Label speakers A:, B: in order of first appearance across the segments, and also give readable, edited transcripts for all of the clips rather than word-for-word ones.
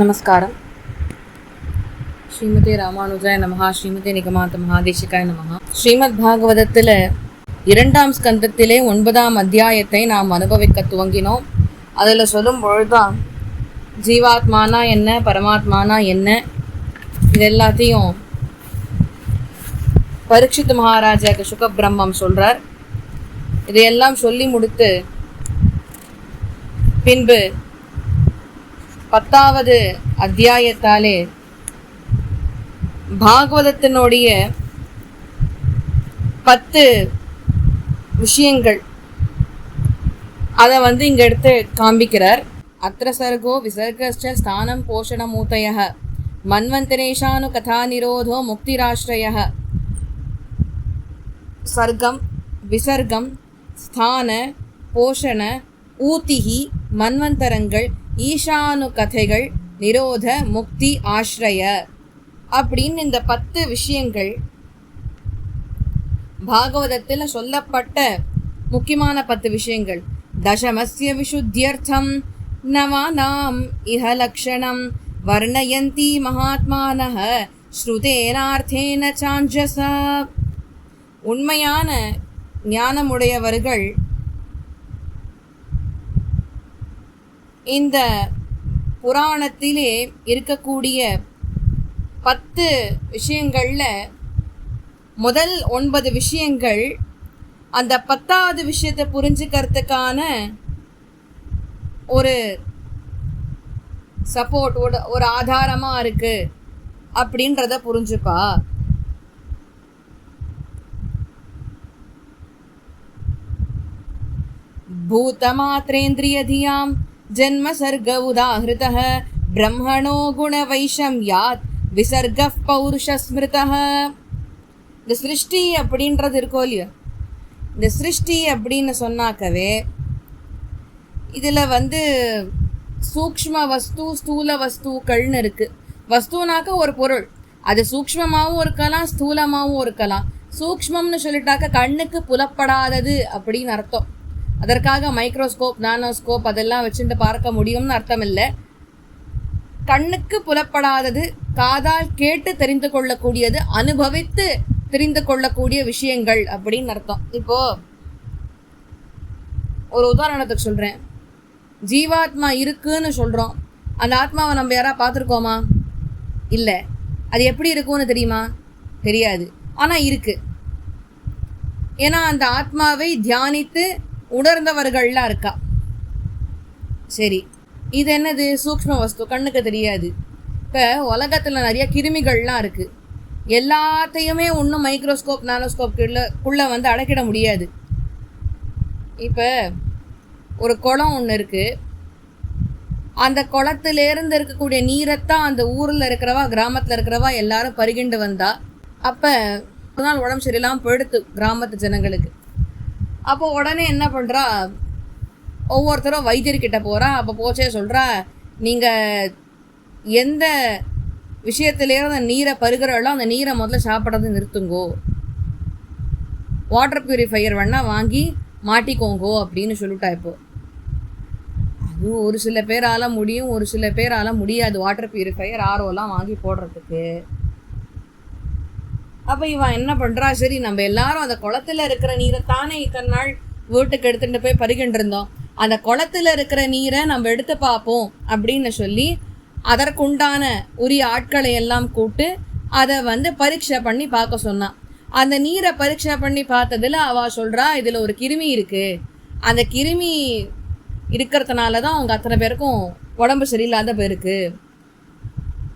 A: நமஸ்காரம். ஸ்ரீமதே ராமானுஜாய நமஹா. ஸ்ரீமதே நிகமாந்த மகாதேசிகாய நமஹா. ஸ்ரீமத் பாகவதத்தில் 2ஆம் ஸ்கந்தத்திலே 9ஆம் அத்தியாயத்தை நாம் அனுபவிக்க துவங்கினோம். அதில் சொல்லும் பொழுதுதான் ஜீவாத்மானா என்ன, பரமாத்மானா என்ன, இது எல்லாத்தையும் பரீட்சித் மகாராஜாக்கு சுகபிரம்மம் சொல்கிறார். இதையெல்லாம் சொல்லி முடித்து பின்பு 10வது அத்தியாயத்தாலே பாகவதத்தினுடைய 10 விஷயங்கள் அதை இங்கே எடுத்து காண்பிக்கிறார். அத்திர சர்கோ விசர்கஸ்ச ஸ்தானம் போஷணமூர்த்தயः மன்வந்தரேஷானு கதா நிரோதோ முக்திராஷ்ரயः. சர்க்கம், விசர்க்கம், ஸ்தான, போஷண, ஊத்திகி, மன்வந்தரங்கள், ஈஷானு கதைகள், நிரோத, முக்தி, ஆஷ்ரய அப்படின்னு இந்த 10 விஷயங்கள் பாகவதத்தில் சொல்லப்பட்ட முக்கியமான 10 விஷயங்கள். தசமஸ்ய விசுத்தியர்த்தம் நவானாம் இஹ லக்ஷணம் வர்ணயந்தி மகாத்மானஹ ஸ்ருதேனார்த்தேன சாஞ்சசா. உண்மையான ஞானமுடையவர்கள் இந்த புராணத்திலே இருக்கக்கூடிய 10 விஷயங்களில் முதல் 9 விஷயங்கள் அந்த 10வது விஷயத்தை புரிஞ்சுக்கிறதுக்கான ஒரு சப்போர்ட், ஒரு ஆதாரமாக இருக்கு அப்படின்றத புரிஞ்சுப்பா. பூதமாத்ரேந்திரியதியாம் ஜன்ம சர்க உதாஹிருதः பிரம்மணோ குண வைஷம்யாத் விசர்க பௌருஷ ஸ்மிருதः. இந்த சிருஷ்டி அப்படின்றது இருக்கோ இல்லையோ, இந்த சிருஷ்டி அப்படின்னு சொன்னாக்கவே இதில் சூக்ஷ்ம வஸ்து, ஸ்தூல வஸ்துக்கள்னு இருக்குது. வஸ்துனாக்க ஒரு பொருள், அது சூக்ஷ்மமாகவும் இருக்கலாம், ஸ்தூலமாகவும் இருக்கலாம். சூக்ஷ்மம்னு சொல்லிட்டாக்க கண்ணுக்கு புலப்படாதது அப்படின்னு அர்த்தம். அதற்காக மைக்ரோஸ்கோப், நானோஸ்கோப் அதெல்லாம் வச்சுட்டு பார்க்க முடியும்னு அர்த்தம் இல்லை. கண்ணுக்கு புலப்படாதது, காதால் கேட்டு தெரிந்து கொள்ளக்கூடியது, அனுபவித்து தெரிந்து கொள்ளக்கூடிய விஷயங்கள் அப்படின்னு அர்த்தம். இப்போது ஒரு உதாரணத்துக்கு சொல்கிறேன். ஜீவாத்மா இருக்குன்னு சொல்கிறோம். அந்த ஆத்மாவை நம்ம யாராவது பார்த்துருக்கோமா? இல்லை. அது எப்படி இருக்கும்னு தெரியுமா? தெரியாது. ஆனால் இருக்குது. ஏன்னா அந்த ஆத்மாவை தியானித்து உணர்ந்தவர்கள்லாம் இருக்கா. சரி, இது என்னது? சூக்ஷ்ம வஸ்து, கண்ணுக்கு தெரியாது. இப்போ உலகத்தில் நிறைய கிருமிகள்லாம் இருக்குது. எல்லாத்தையுமே ஒன்றும் மைக்ரோஸ்கோப், நானோஸ்கோப்குள்ளே அடக்கிட முடியாது. இப்போ ஒரு குளம் ஒன்று இருக்குது. அந்த குளத்திலேருந்து இருக்கக்கூடிய நீரைத்தான் அந்த ஊரில் இருக்கிறவா, கிராமத்தில் இருக்கிறவா எல்லாரும் பருகிண்டு வந்தா. அப்போ ஒரு நாள் உடம்பு சரியில்லாமல் போயிடுத்து கிராமத்து ஜனங்களுக்கு. அப்போ உடனே என்ன பண்ணுறா, ஒவ்வொருத்தரும் வைத்தியர்கிட்ட போகிறா. அப்போ போச்சே சொல்கிறா, நீங்கள் எந்த விஷயத்துலேருந்து அந்த நீரை பருகிறோம் அந்த நீரை முதல்ல சாப்பிட்றது நிறுத்துங்கோ, வாட்டர் ப்யூரிஃபையர் வேணால் வாங்கி மாட்டிக்கோங்கோ அப்படின்னு சொல்லிட்டா. இப்போது அது ஒரு சில பேரால் முடியும், ஒரு சில பேரால் முடியாது வாட்டர் ப்யூரிஃபையர், ஆர்ஓலாம் வாங்கி போடுறதுக்கு. அப்போ இவன் என்ன பண்ணுறா, சரி நம்ம எல்லாரும் அந்த குளத்தில் இருக்கிற நீரை தானே இத்தனை நாள் வீட்டுக்கு எடுத்துகிட்டு போய் பருகிட்டு இருந்தோம், அந்த குளத்தில் இருக்கிற நீரை நம்ம எடுத்து பார்ப்போம் அப்படின்னு சொல்லி அதற்குண்டான உரிய ஆட்களை எல்லாம் கூப்பிட்டு அதை பரீட்சை பண்ணி பார்க்க சொன்னான். அந்த நீரை பரீட்சை பண்ணி பார்த்ததில் அவள் சொல்கிறா, இதில் ஒரு கிருமி இருக்குது. அந்த கிருமி இருக்கிறதுனால தான் அவங்க அத்தனை பேருக்கும் உடம்பு சரியில்லாத போயிருக்கு.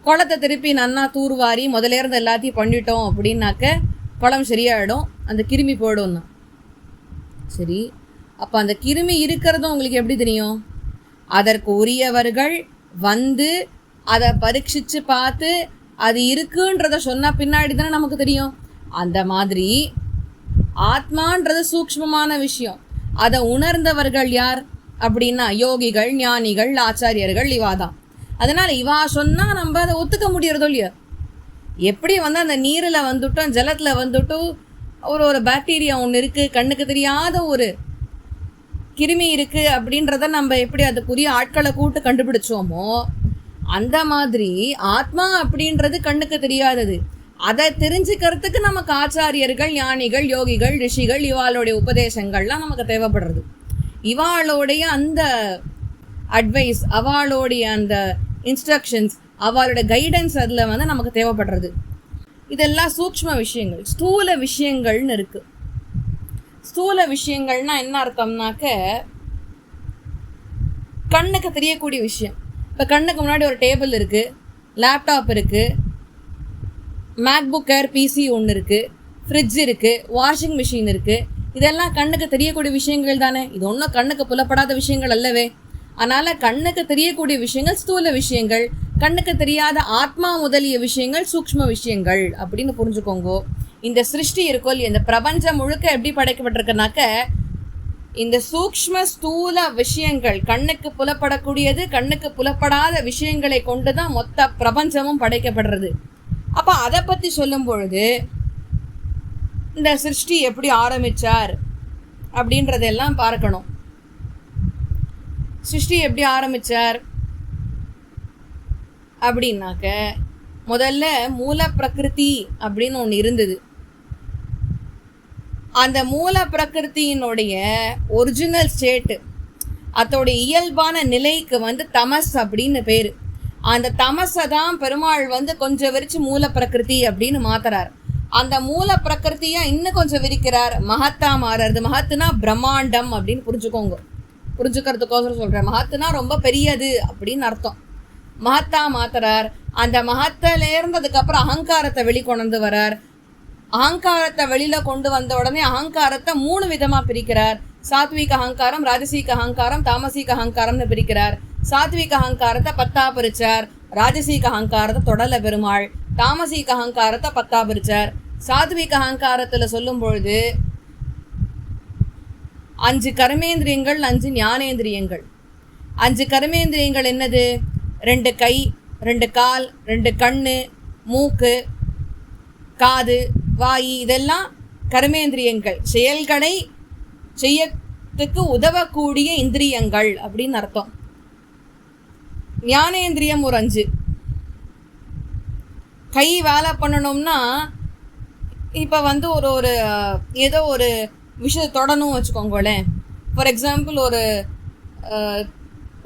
A: குளத்தை திருப்பி நன்னா தூர்வாரி முதல்ல இருந்து எல்லாத்தையும் பண்ணிட்டோம் அப்படின்னாக்க குளம் சரியாயிடும், அந்த கிருமி போயிடும்னா. சரி, அப்போ அந்த கிருமி இருக்கிறதும் உங்களுக்கு எப்படி தெரியும்? அதற்கு உரியவர்கள் அதை பரீட்சித்து பார்த்து அது இருக்குன்றத சொன்னால் பின்னாடி தானே நமக்கு தெரியும். அந்த மாதிரி ஆத்மான்றது சூக்ஷ்மமான விஷயம். அதை உணர்ந்தவர்கள் யார் அப்படின்னா யோகிகள், ஞானிகள், ஆச்சாரியர்கள், இவாதான். அதனால் இவா சொன்னால் நம்ம அதை ஒத்துக்க முடியறதோ இல்லையோ. எப்படி அந்த நீரில் வந்துட்டோம், ஜலத்தில் வந்துட்டும் ஒரு பாக்டீரியா ஒன்று இருக்குது, கண்ணுக்கு தெரியாத ஒரு கிருமி இருக்குது அப்படின்றத நம்ம எப்படி அதுக்குரிய ஆட்களை கூட்டு கண்டுபிடிச்சோமோ, அந்த மாதிரி ஆத்மா அப்படின்றது கண்ணுக்கு தெரியாதது. அதை தெரிஞ்சுக்கிறதுக்கு நமக்கு ஆச்சாரியர்கள், ஞானிகள், யோகிகள், ரிஷிகள் இவாளுடைய உபதேசங்கள்லாம் நமக்கு தேவைப்படுறது. இவாளுடைய அந்த அட்வைஸ், அவளுடைய அந்த இன்ஸ்ட்ரக்ஷன்ஸ், அவளோட கைடன்ஸ் அதில் வந்து நமக்கு தேவைப்படுறது. இதெல்லாம் சூக்ஷ்ம விஷயங்கள். ஸ்தூல விஷயங்கள்னு இருக்கு. ஸ்தூல விஷயங்கள்னா என்ன அர்த்தம்னாக்க, கண்ணுக்கு தெரியக்கூடிய விஷயம். இப்போ கண்ணுக்கு முன்னாடி ஒரு டேபிள் இருக்குது, லேப்டாப் இருக்குது, மேக்புக் ஏர் பிசி ஒன்று இருக்குது, ஃப்ரிட்ஜ் இருக்குது, வாஷிங் மிஷின் இருக்குது. இதெல்லாம் கண்ணுக்கு தெரியக்கூடிய விஷயங்கள் தானே. இது ஒன்றும் கண்ணுக்கு புலப்படாத விஷயங்கள் அல்லவே. அதனால் கண்ணுக்கு தெரியக்கூடிய விஷயங்கள் ஸ்தூல விஷயங்கள், கண்ணுக்கு தெரியாத ஆத்மா முதலிய விஷயங்கள் சூக்ஷ்ம விஷயங்கள் அப்படின்னு புரிஞ்சுக்கோங்க. இந்த சிருஷ்டி இருக்கோ இல்லையா, இந்த பிரபஞ்சம் முழுக்க எப்படி படைக்கப்பட்டிருக்குனாக்க, இந்த சூக்ஷ்ம ஸ்தூல விஷயங்கள், கண்ணுக்கு புலப்படக்கூடியது, கண்ணுக்கு புலப்படாத விஷயங்களை கொண்டு தான் மொத்த பிரபஞ்சமும் படைக்கப்படுறது. அப்போ அதை பற்றி சொல்லும் பொழுது இந்த சிருஷ்டி எப்படி ஆரம்பித்தார் அப்படின்றதெல்லாம் பார்க்கணும். சிருஷ்டி எப்படி ஆரம்பித்தார் அப்படின்னாக்க, முதல்ல மூல பிரகிருதி அப்படின்னு ஒன்று இருந்தது. அந்த மூல பிரகிருத்தியினுடைய ஒரிஜினல் ஸ்டேட்டு, அதோடைய இயல்பான நிலைக்கு வந்து தமஸ் அப்படின்னு பேர். அந்த தமஸை தான் பெருமாள் வந்து கொஞ்சம் விரிச்சு மூல பிரகிருதி அப்படின்னு மாத்துறார். அந்த மூல பிரகிருத்தியா இன்னும் கொஞ்சம் விரிக்கிறார், மகத்தா மாறுறது. மகத்துனா பிரம்மாண்டம் அப்படின்னு புரிஞ்சுக்கோங்க, புரிஞ்சுக்கிறதுக்கோசரம் சொல்கிறேன். மகத்துனா ரொம்ப பெரியது அப்படின்னு அர்த்தம். மகத்தா மாத்துறார். அந்த மகத்திலேருந்து அதுக்கப்புறம் அகங்காரத்தை வெளிக்கொண்டு வரார். அகங்காரத்தை வெளியில கொண்டு வந்த உடனே அகங்காரத்தை 3 விதமா பிரிக்கிறார். சாத்விக அகங்காரம், ராஜசீக அகங்காரம், தாமசீக அகங்காரம்னு பிரிக்கிறார். சாத்விக அகங்காரத்தை 10 பிரிச்சார், ராஜசீக அகங்காரத்தை தொடல பெருமாள். தாமசீக அகங்காரத்தை 10 பிரிச்சார். சாத்விக அகங்காரத்துல சொல்லும் பொழுது 5 கர்மேந்திரியங்கள், 5 ஞானேந்திரியங்கள். 5 கர்மேந்திரியங்கள் என்னது? 2 கை, 2 கால், 2 கண்ணு, மூக்கு, காது, வாயு, இதெல்லாம் கர்மேந்திரியங்கள். செயல்களை செய்யத்துக்கு உதவக்கூடிய இந்திரியங்கள் அப்படின்னு அர்த்தம். ஞானேந்திரியம் ஒரு 5. கை வேலை பண்ணணும்னா, இப்போ வந்து ஒரு ஏதோ ஒரு விஷயத்தை தொடணும் வச்சுக்கோங்களேன். ஃபார் எக்ஸாம்பிள், ஒரு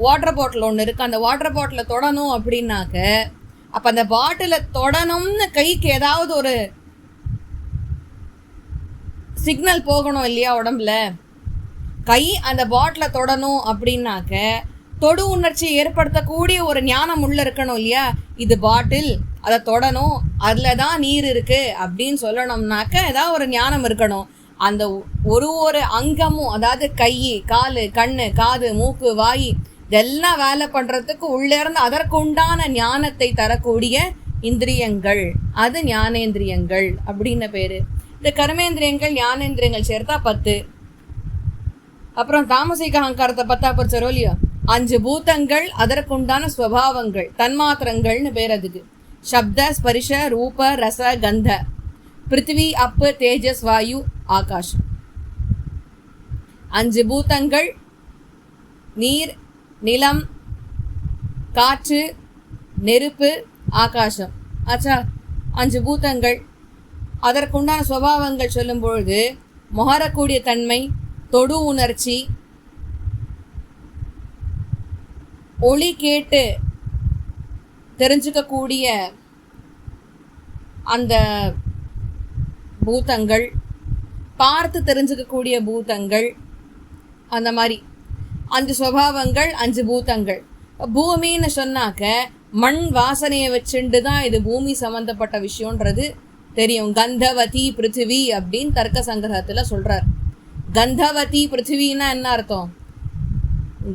A: வாட்டர் பாட்டில் ஒன்று இருக்குது, அந்த வாட்டர் பாட்டிலை தொடணும் அப்படின்னாக்க, அப்போ அந்த பாட்டிலை தொடணும்னு கைக்கு ஏதாவது ஒரு சிக்னல் போகணும் இல்லையா உடம்புல. கை அந்த பாட்டிலை தொடணும் அப்படின்னாக்க தொடு உணர்ச்சி ஏற்படுத்தக்கூடிய ஒரு ஞானம் உள்ள இருக்கணும் இல்லையா. இது பாட்டில், அதை தொடணும், அதில் தான் நீர் இருக்குது அப்படின்னு சொல்லணும்னாக்க ஏதாவது ஒரு ஞானம் இருக்கணும். அந்த ஒரு அங்கமும், அதாவது கை, கால், கண்ணு, காது, மூக்கு, வாய், இதெல்லாம் வேலை பண்ணுறதுக்கு உள்ளேருந்து அதற்கு உண்டான ஞானத்தை தரக்கூடிய இந்திரியங்கள், அது ஞானேந்திரியங்கள் அப்படின்னு பேர். இந்த கர்மேந்திரியங்கள் ஞானேந்திரியங்கள் சேர்த்தா 10. அப்புறம் தாமசிக அகங்காரத்தை 10 பிரிச்சரோ இல்லையா. 5 பூதங்கள், அதற்குண்டான ஸ்வபாவங்கள், தன்மாத்திரங்கள்னு பேர் அதுக்கு. சப்த, ஸ்பரிஷ, ரூப, ரச, கந்த. பிருத்திவி, அப்பு, தேஜஸ், வாயு, ஆகாஷம். 5 பூதங்கள், நீர், நிலம், காற்று, நெருப்பு, ஆகாசம். ஆச்சா, 5 பூதங்கள். அதற்குண்டான சுபாவங்கள் சொல்லும் பொழுது முகரக்கூடிய தன்மை, தொடு உணர்ச்சி, ஒளி கேட்டு தெரிஞ்சுக்கக்கூடிய அந்த பூதங்கள், பார்த்து தெரிஞ்சுக்கக்கூடிய பூதங்கள், அந்த மாதிரி 5 சுபாவங்கள், 5 பூதங்கள். பூமின்னு சொன்னாக்க மண் வாசனையை வச்சுண்டு தான் இது பூமி சம்மந்தப்பட்ட விஷயன்றது தெரியும். கந்தவதி பிருத்திவி அப்படின்னு தர்க்க சங்கிரகத்தில் சொல்கிறார். கந்தவதி பிருத்திவின்னா என்ன அர்த்தம்?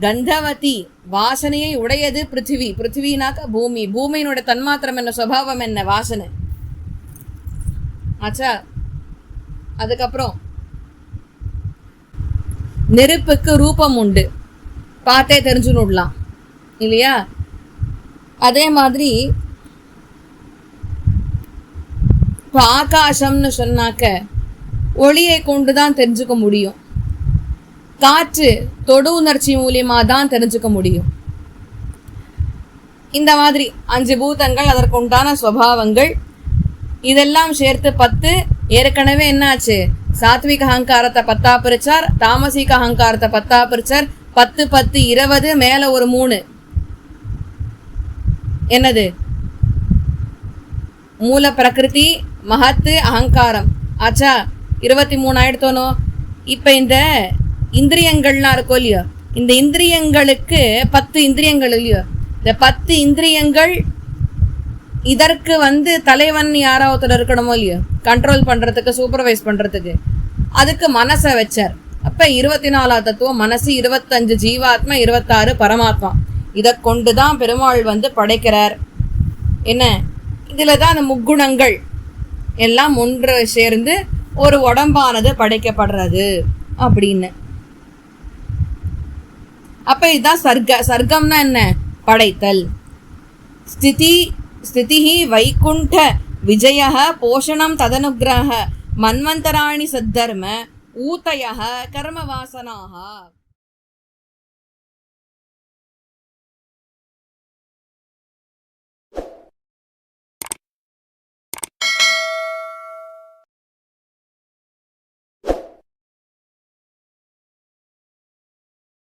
A: கந்தவதி வாசனையை உடையது பிருத்திவி. பிருத்திவினாக்க பூமி. பூமியினோட தன்மாத்திரம் என்ன, சுபாவம் என்ன? வாசனை. ஆச்சா. அதுக்கப்புறம் நெருப்புக்கு ரூபம் உண்டு, பார்த்தே தெரிஞ்சுடலாம் இல்லையா. அதே மாதிரி இப்போ ஆகாசம்னு சொன்னாக்க ஒளியை கொண்டு தான் தெரிஞ்சுக்க முடியும். காற்று தொடு உணர்ச்சி மூலியமாக தான் தெரிஞ்சுக்க முடியும். இந்த மாதிரி 5 பூதங்கள், அதற்கு உண்டான ஸ்வபாவங்கள், இதெல்லாம் சேர்த்து 10. ஏற்கனவே என்னாச்சு, சாத்விக அகங்காரத்தை 10ஆ பிரிச்சார், தாமசிக அகங்காரத்தை 10ஆ பிரிச்சார். 10 10 20, மேல ஒரு 3 என்னது, மூல பிரகிருதி, மகத்து, அகங்காரம் ஆச்சா. 23 ஆயிடுத்தோனோ. இப்போ இந்த இந்திரியங்கள்லாம் இருக்கும் இல்லையோ, இந்த இந்திரியங்களுக்கு 10 இந்திரியங்கள் இல்லையோ, இந்த 10 இந்திரியங்கள் இதற்கு தலைவன் யாராவது இருக்கணுமோ இல்லையோ, கண்ட்ரோல் பண்ணுறதுக்கு, சூப்பர்வைஸ் பண்ணுறதுக்கு. அதுக்கு மனசை வச்சார். அப்போ 24 தத்துவம் மனசு, 25 ஜீவாத்மா, 26 பரமாத்மா. இதை கொண்டு தான் பெருமாள் படைக்கிறார். என்ன, இதில் தான் அந்த முக்குணங்கள் எல்லாம் ஒன்று சேர்ந்து ஒரு உடம்பானது படைக்கப்படுறது அப்படின்னு. அப்போ இதுதான் சர்க்கம்னா என்ன, படைத்தல். ஸ்திதி வைகுண்ட விஜய போஷணம் ததனுகிரக மன்வந்தராணி சத்தர்ம ஊதய கர்ம வாசனாக.